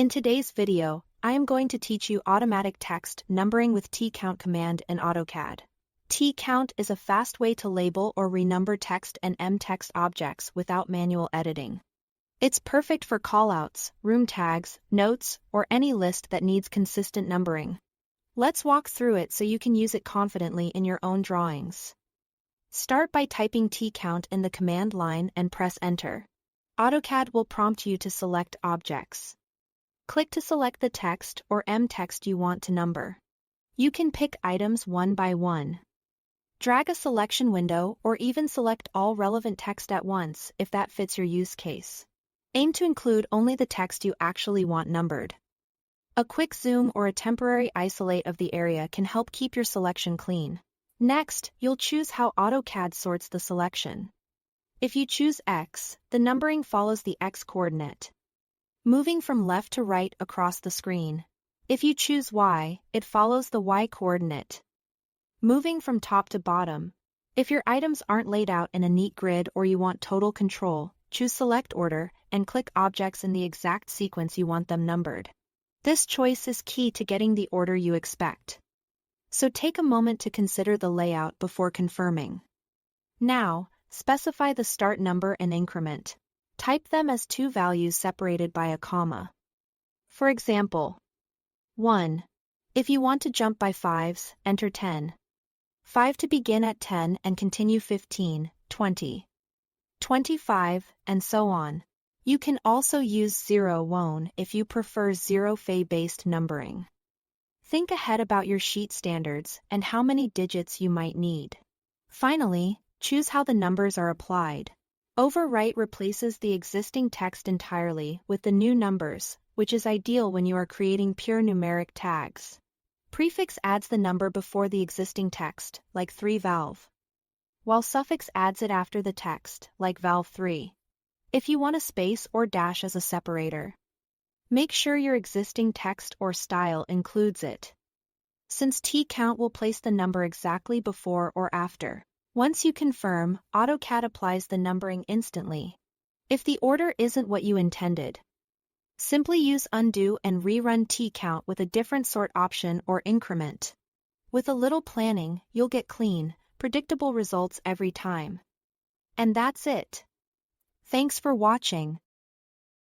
In today's video, I am going to teach you automatic text numbering with Tcount command in AutoCAD. Tcount is a fast way to label or renumber text and text objects without manual editing. It's perfect for callouts, room tags, notes, or any list that needs consistent numbering. Let's walk through it so you can use it confidently in your own drawings. Start by typing Tcount in the command line and press Enter. AutoCAD will prompt you to select objects. Click to select the text or text you want to number. You can pick items one by one. Drag a selection window or even select all relevant text at once if that fits your use case. Aim to include only the text you actually want numbered. A quick zoom or a temporary isolate of the area can help keep your selection clean. Next, you'll choose how AutoCAD sorts the selection. If you choose X, the numbering follows the X coordinate, moving from left to right across the screen. If you choose Y, it follows the Y coordinate, moving from top to bottom. If your items aren't laid out in a neat grid or you want total control, choose Select Order and click objects in the exact sequence you want them numbered. This choice is key to getting the order you expect. So take a moment to consider the layout before confirming. Now, specify the start number and increment. Type them as two values separated by a comma. For example, 1. If you want to jump by fives, enter 10. 5 to begin at 10 and continue 15, 20, 25, and so on. You can also use 0-1 if you prefer zero-fay-based numbering. Think ahead about your sheet standards and how many digits you might need. Finally, choose how the numbers are applied. Overwrite replaces the existing text entirely with the new numbers, which is ideal when you are creating pure numeric tags. Prefix adds the number before the existing text, like 3 valve, while suffix adds it after the text, like valve 3. If you want a space or dash as a separator, make sure your existing text or style includes it, since Tcount will place the number exactly before or after. Once you confirm, AutoCAD applies the numbering instantly. If the order isn't what you intended, simply use Undo and rerun Tcount with a different sort option or increment. With a little planning, you'll get clean, predictable results every time. And that's it. Thanks for watching.